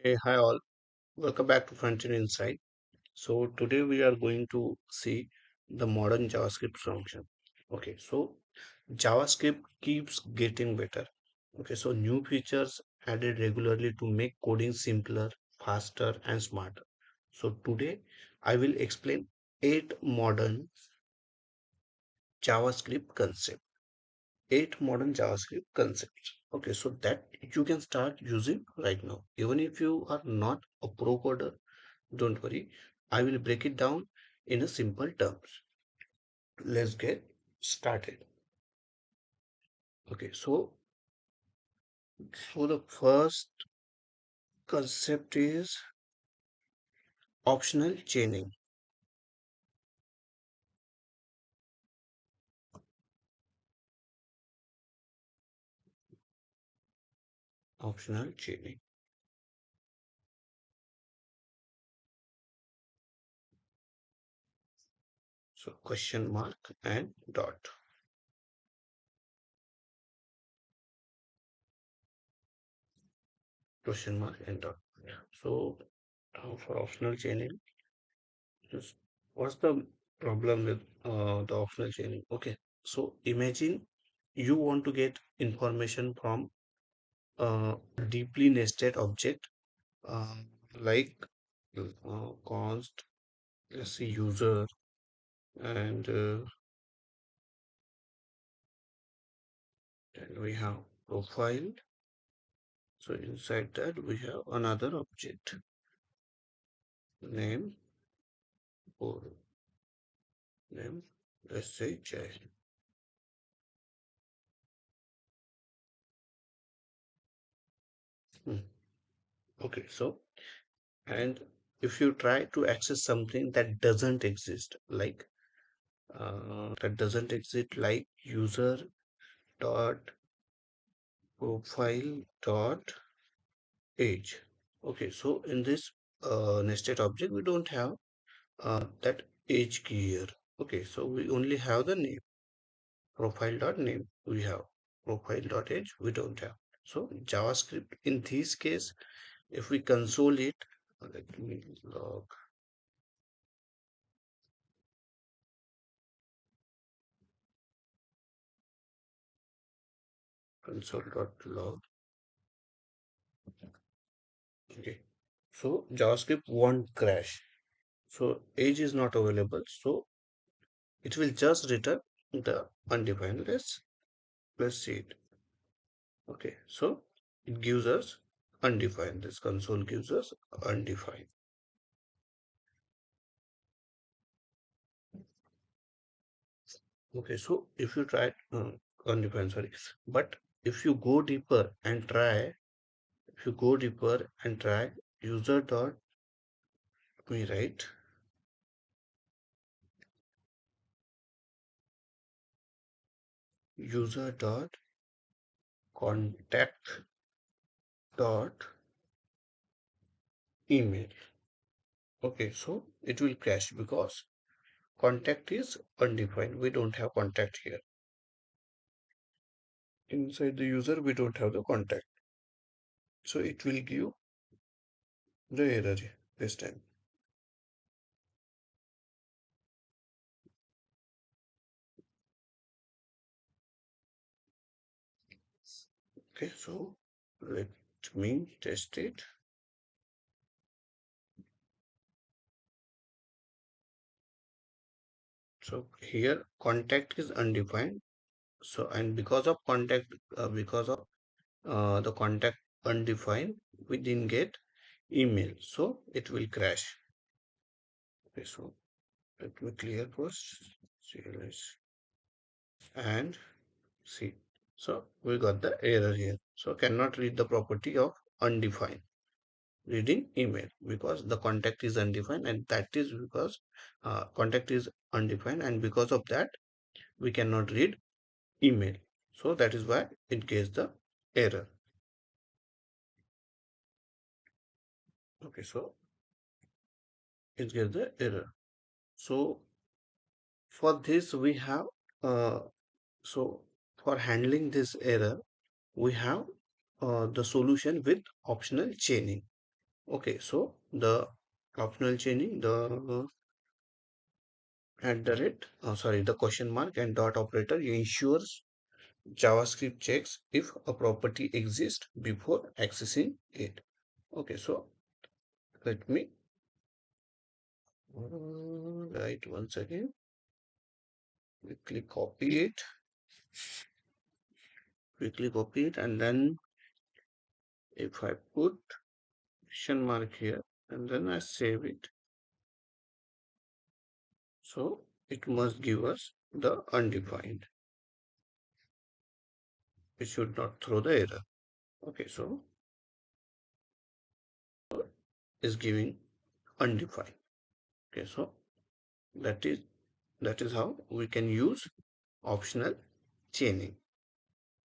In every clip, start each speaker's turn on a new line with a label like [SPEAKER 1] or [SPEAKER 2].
[SPEAKER 1] Hey, hi all. Welcome back to Frontier Insight. So today we are going to see the modern JavaScript function. Okay, so JavaScript keeps getting better. Okay, so new features added regularly to make coding simpler, faster, and smarter. So today I will explain 8 modern JavaScript concepts. Okay, so that you can start using right now. Even if you are not a pro coder, don't worry, I will break it down in a simple terms. Let's get started. Okay, so the first concept is optional chaining. Optional chaining. So question mark and dot. Question mark and dot. So for optional chaining, just what's the problem with the optional chaining? Okay, so imagine you want to get information from a deeply nested object uh, like const, let's see, user, and then we have profile. So inside that we have another object name or name, let's say J. Hmm. Okay, so and if you try to access something that doesn't exist, like user dot profile dot age. Okay, so in this nested object, we don't have that age key here. Okay, so we only have the name, profile dot name we have, profile dot age we don't have. So JavaScript in this case, if we console it, let me log console dot log. Okay, so JavaScript won't crash. So age is not available, so it will just return the undefined. Let's see it. Okay, so it gives us undefined. This console gives us undefined. Okay, so if you try undefined, sorry, but if you go deeper and try, if you go deeper and try user dot me write user dot contact dot email. Okay, so it will crash because contact is undefined. We don't have contact here. Inside the user, we don't have the contact. So it will give the error this time. Okay, so let me test it. So here contact is undefined. So and because of the contact undefined, we didn't get email. So it will crash. Okay, so let me clear first. CLS and see. So we got the error here. So cannot read the property of undefined reading email because the contact is undefined, and that is because contact is undefined, and because of that we cannot read email. So that is why it gives the error. Okay, so it gives the error. So for this we have uh, so for handling this error we have the solution with optional chaining. Okay, so the optional chaining, the at the rate, sorry, the question mark and dot operator ensures JavaScript checks if a property exists before accessing it. Okay, so let me write once again. Quickly copy it, and then if I put question mark here and then I save it, so it must give us the undefined. It should not throw the error. Okay, so is giving undefined. Okay, so that is that is how we can use optional chaining.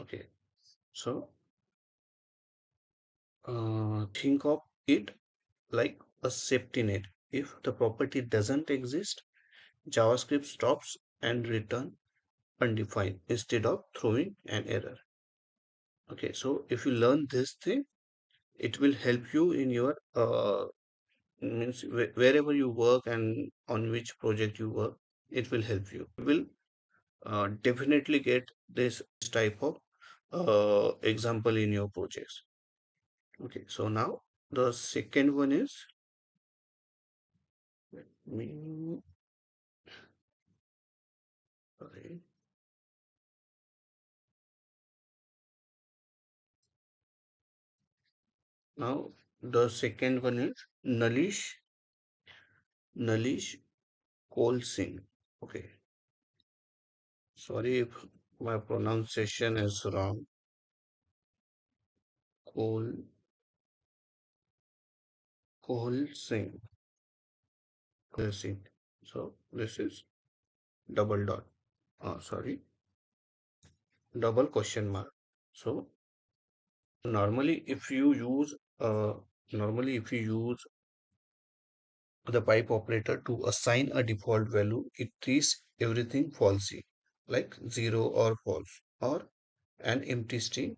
[SPEAKER 1] Okay, so think of it like a safety net. If the property doesn't exist, JavaScript stops and return undefined instead of throwing an error. Okay, so if you learn this thing, it will help you in your means wherever you work and on which project you work, it will help you. You will definitely get this type of example in your projects. Okay, so now the second one is, let me, sorry, now the second one is Nullish Coalescing. Okay, sorry if my pronunciation is wrong. Coal Coalescing. Coalescing. So this is double dot. Sorry, double question mark. So normally if you use normally if you use the pipe operator to assign a default value, it treats everything falsy, like zero or false or an empty string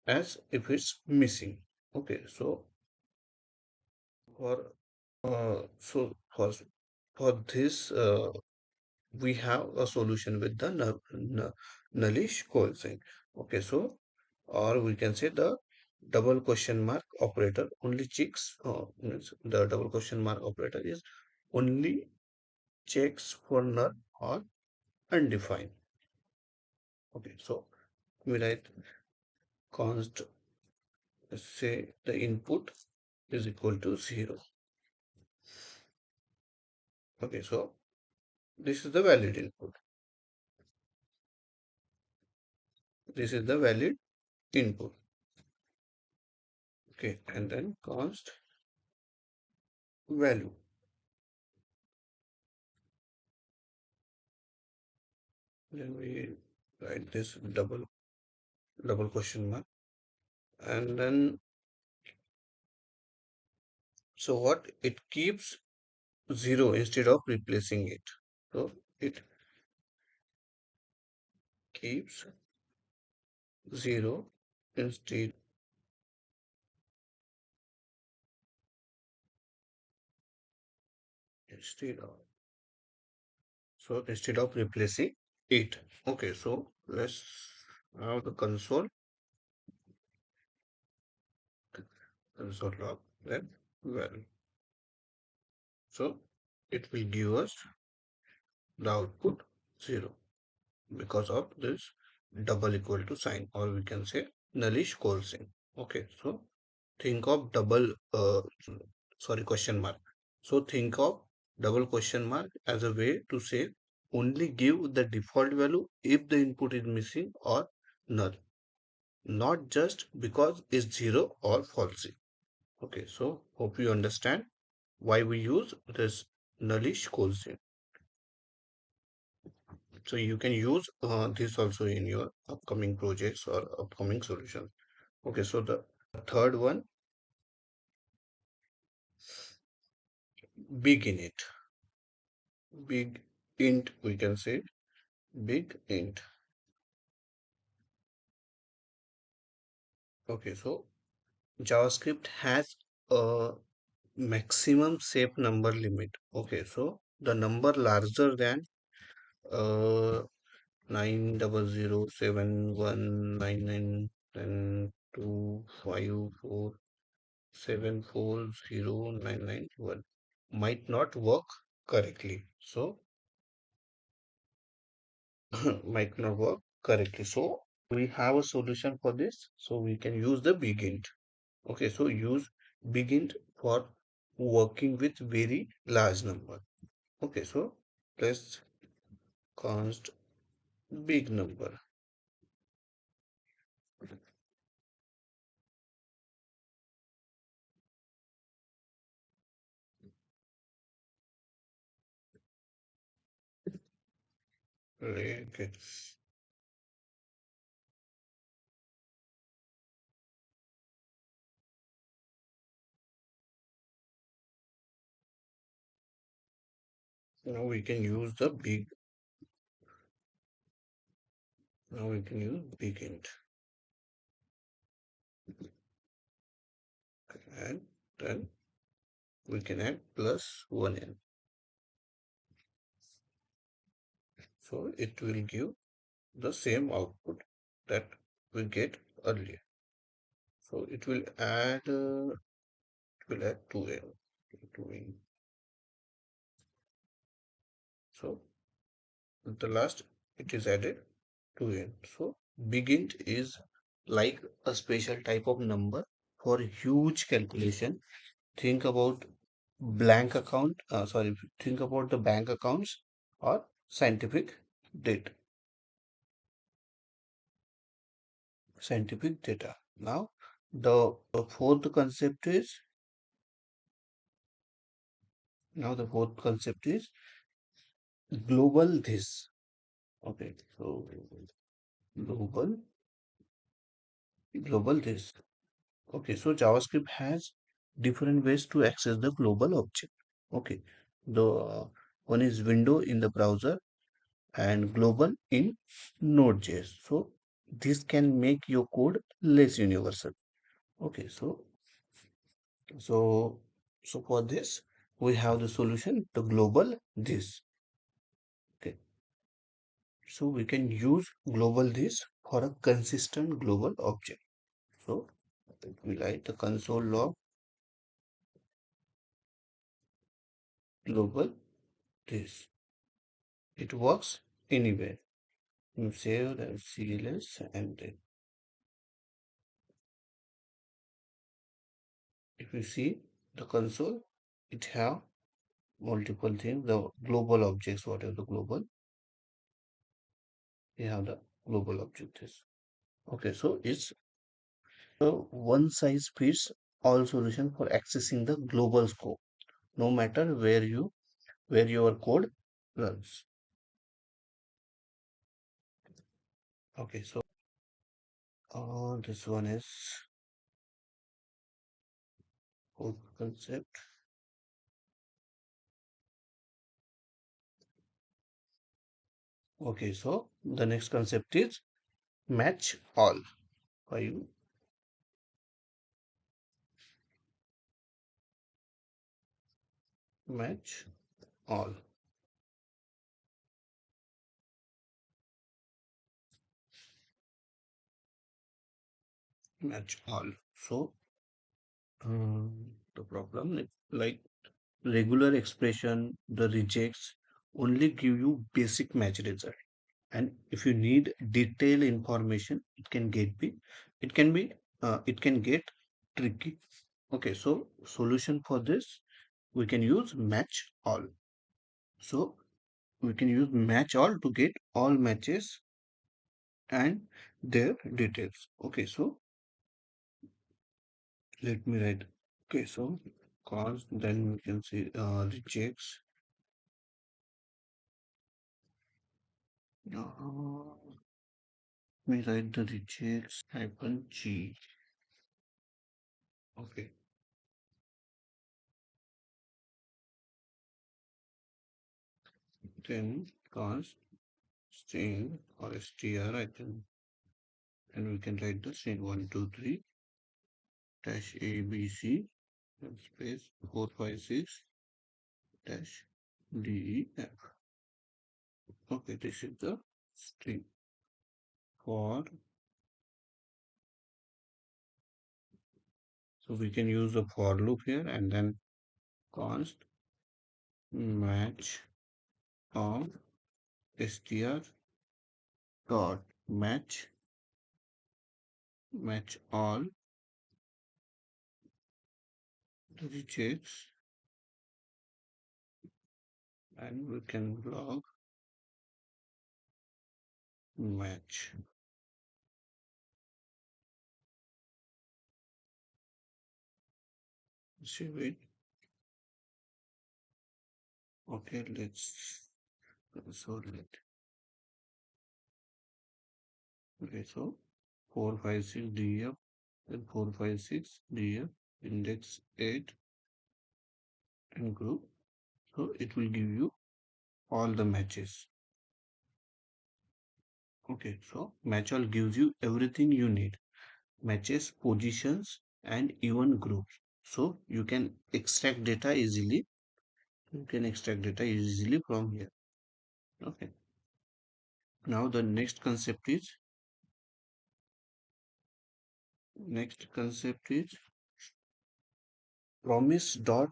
[SPEAKER 1] as if it's missing. Okay, so for so for this we have a solution with the nullish coalescing. Okay, so or we can say the double question mark operator only checks means the double question mark operator is only checks for null or undefined. Okay, so we write const, say the input is equal to 0. Okay, so this is the valid input. This is the valid input. Okay, and then const value. Then we write this double question mark, and then so what it keeps 0 instead of replacing it. So it keeps 0 instead instead of instead of replacing it. Okay, so let's have the console log, then well. So it will give us the output 0 because of this double equal to sign, or we can say nullish coalescing. Okay, so think of question mark. So think of double question mark as a way to say only give the default value if the input is missing or null, not just because it's 0 or false. Okay, so hope you understand why we use this nullish coalescing. So you can use this also in your upcoming projects or upcoming solutions. Okay, so the third one, BigInt. Big int, we can say BigInt. Okay, so JavaScript has a maximum safe number limit. Okay, so the number larger than uh 90071991024740991 might not work correctly. So might not work correctly. So we have a solution for this. So we can use the BigInt. Okay, so use BigInt for working with very large number. Okay, so let's const big number. Okay, now we can use the big. Now we can use BigInt and then we can add plus 1n. So it will give the same output that we get earlier. So it will add 2n. 2n. So at the last it is added 2n. So BigInt is like a special type of number for huge calculation. Think about blank account, sorry, think about the bank accounts or scientific data. Scientific data. Now, the fourth concept is the fourth concept is global this. Okay, so global global this. Okay, so JavaScript has different ways to access the global object. Okay, the one is window in the browser and global in Node.js. So this can make your code less universal. Okay, so so for this we have the solution to global this. Okay, so we can use global this for a consistent global object. So we write the console log global this. It works anywhere. You save the CLS and then if you see the console, it have multiple things. The global objects, whatever the global, we have the global object is. Okay, so it's a one size fits all solution for accessing the global scope, no matter where your code runs. Okay, so this one is code concept. Okay, so the next concept is match all. Five match all. Match all. So the problem like regular expression, the rejects only give you basic match result. And if you need detailed information, it can be, it can get tricky. Okay, so solution for this, we can use match all. So we can use match all to get all matches and their details. Okay, so let me write. Okay, so cause then we can see rejects. We write the rejects hyphen g. Okay, then cause string or str I can, and we can write the string 123 dash abc space 456 dash def. Okay, this is the string for. So we can use the for loop here and then const match of str dot match all rejects, and we can log match. Save it. Okay, let's so let. Okay, so 456 df and 456 df index 8 and group. So it will give you all the matches. Okay, so matchAll gives you everything you need: matches, positions, and even groups. So you can extract data easily. You can extract data easily from here. Okay. Now the next concept is promise dot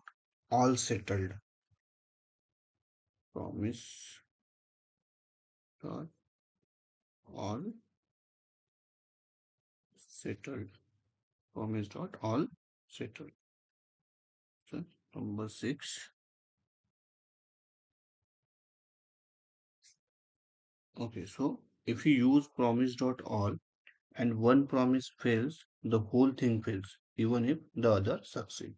[SPEAKER 1] all settled. Promise dot all settled. Promise dot all settled. So number 6. Okay, so if you use promise dot all and one promise fails, the whole thing fails, even if the other succeed.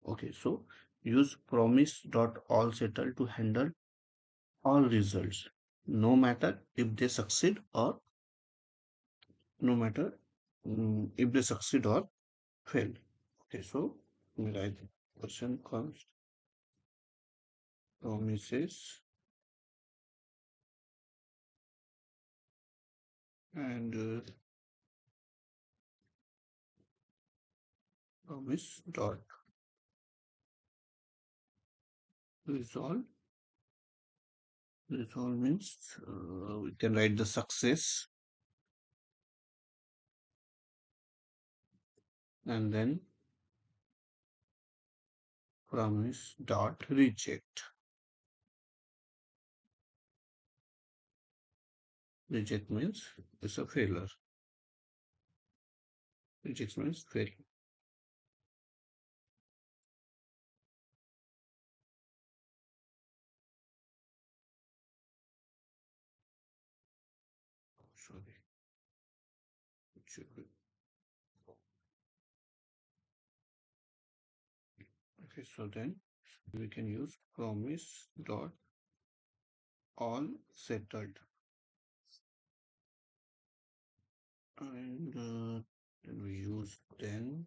[SPEAKER 1] Okay, so use promise dot all settle to handle all results, no matter if they succeed or no matter if they succeed or fail. Okay, so we write question const promises and promise dot resolve. Resolve means we can write the success and then promise dot reject. Reject means it's a failure. Reject means failure. Sorry, it should be. Okay, so then we can use promise dot all settled, and then we use then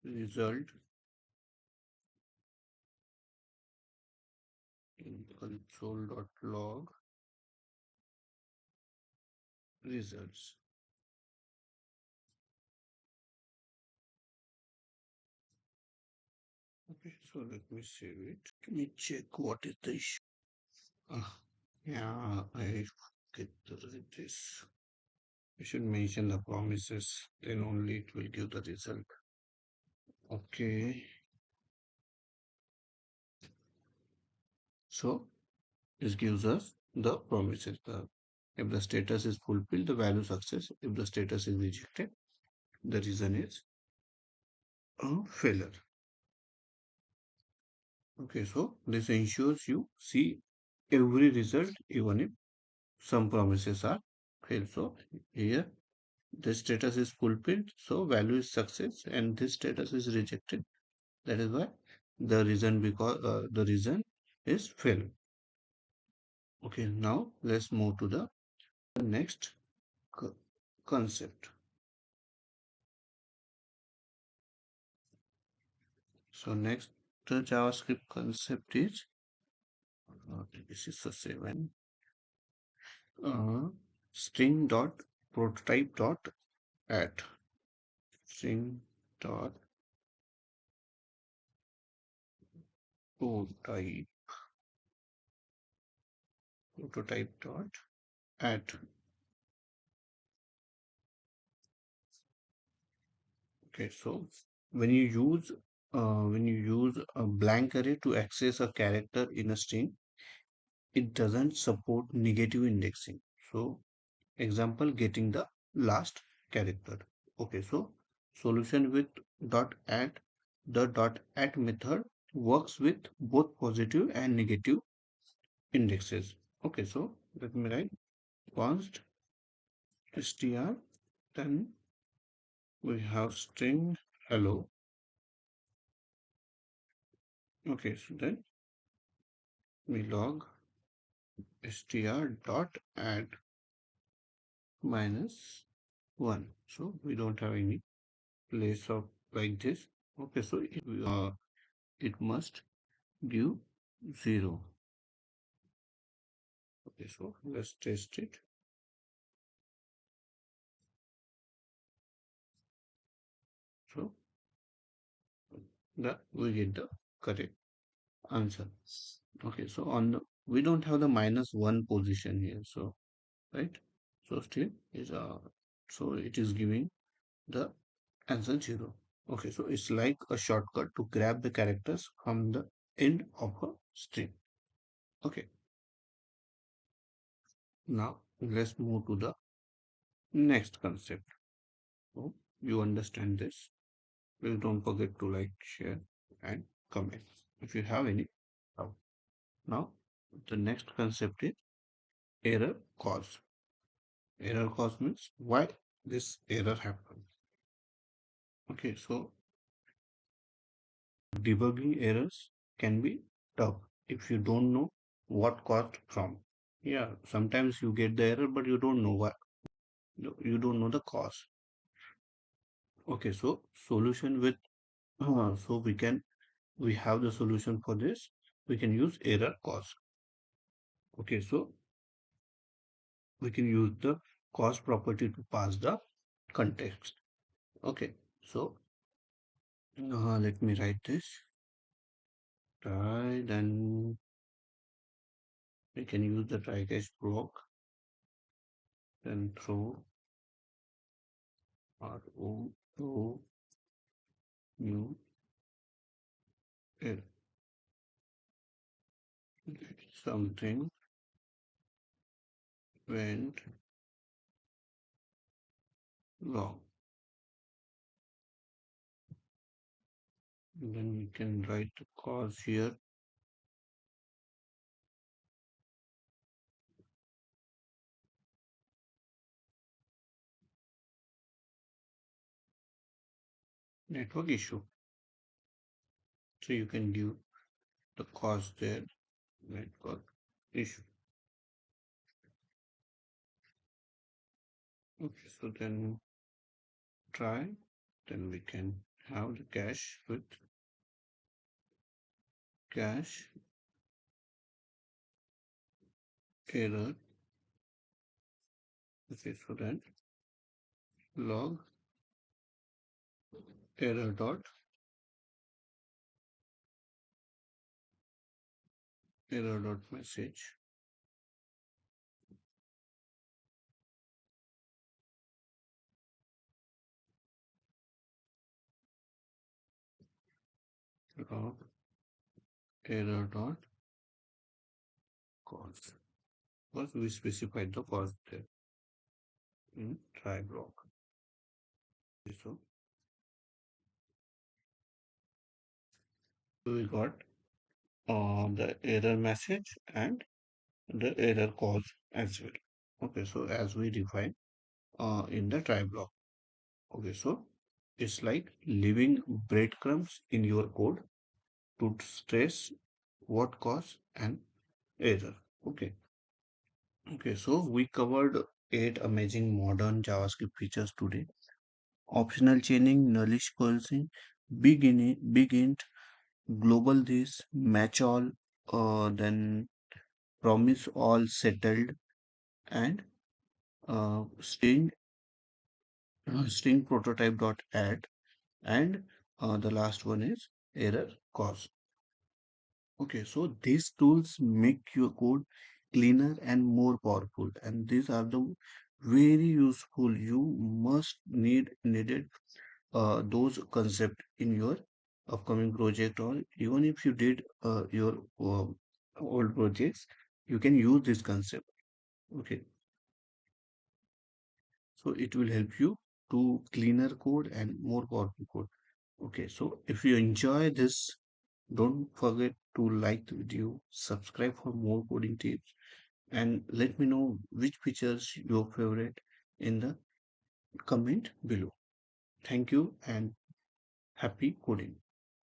[SPEAKER 1] result in console.log results. Okay, so let me save it. Let me check what is the issue. Yeah, I get this. You should mention the promises, then only it will give the result. Okay, so this gives us the promises. If the status is fulfilled, the value success. If the status is rejected, the reason is a failure. Okay, so this ensures you see every result even if some promises are failed. So here this status is fulfilled, so value is success, and this status is rejected. That is why the reason is failure. Okay, now let's move to the next co- concept. So next the JavaScript concept is this is a 7 uh, string.prototype.at. String prototype prototype.at. Okay, so when you use a blank array to access a character in a string, it doesn't support negative indexing. So example, getting the last character. Okay, so solution with dot add. The dot add method works with both positive and negative indexes. Okay, so let me write const str, then we have string hello. Okay, so then we log str dot add minus 1. So we don't have any place of like this. Okay, so it must give 0. Okay, so let's test it. So that we get the correct answer. Okay, so on the we don't have the -1 position here, so right. So still is so it is giving the answer 0. Okay, so it's like a shortcut to grab the characters from the end of a string. Okay, now let's move to the next concept. So you understand this. Please don't forget to like, share, and comment if you have any doubt. Now, the next concept is error cause. Error cause means why this error happened. Okay, so debugging errors can be tough if you don't know what caused from. Yeah, sometimes you get the error, but you don't know what. You don't know the cause. Okay, so solution with so we have the solution for this. We can use error cause. Okay, so we can use the cause property to pass the context. Okay, so let me write this. Try, then we can use the try catch block, then throw RO new error. Something went wrong. And then we can write the cause here. Network issue. So you can give the cause there. Network issue. Okay, so then try. Then we can have the cache with cache error. Okay, so then log error dot message. Log error dot cause. Because we specified the cause there in try block. So we got the error message and the error cause as well. Okay, so as we define in the try block. Okay, so it's like leaving breadcrumbs in your code to stress what cause an error. Okay. Okay, so we covered 8 amazing modern JavaScript features today. Optional chaining, Nullish Coalescing, BigInt, globalThis, matchAll, then Promise.all settled, and string String.prototype.at, and the last one is error cause. Okay, so these tools make your code cleaner and more powerful, and these are the very useful. You must needed those concept in your upcoming project, or even if you did your old projects, you can use this concept. Okay, so it will help you to cleaner code and more powerful code. Okay, so if you enjoy this, don't forget to like the video, subscribe for more coding tips, and let me know which features your favorite in the comment below. Thank you and happy coding.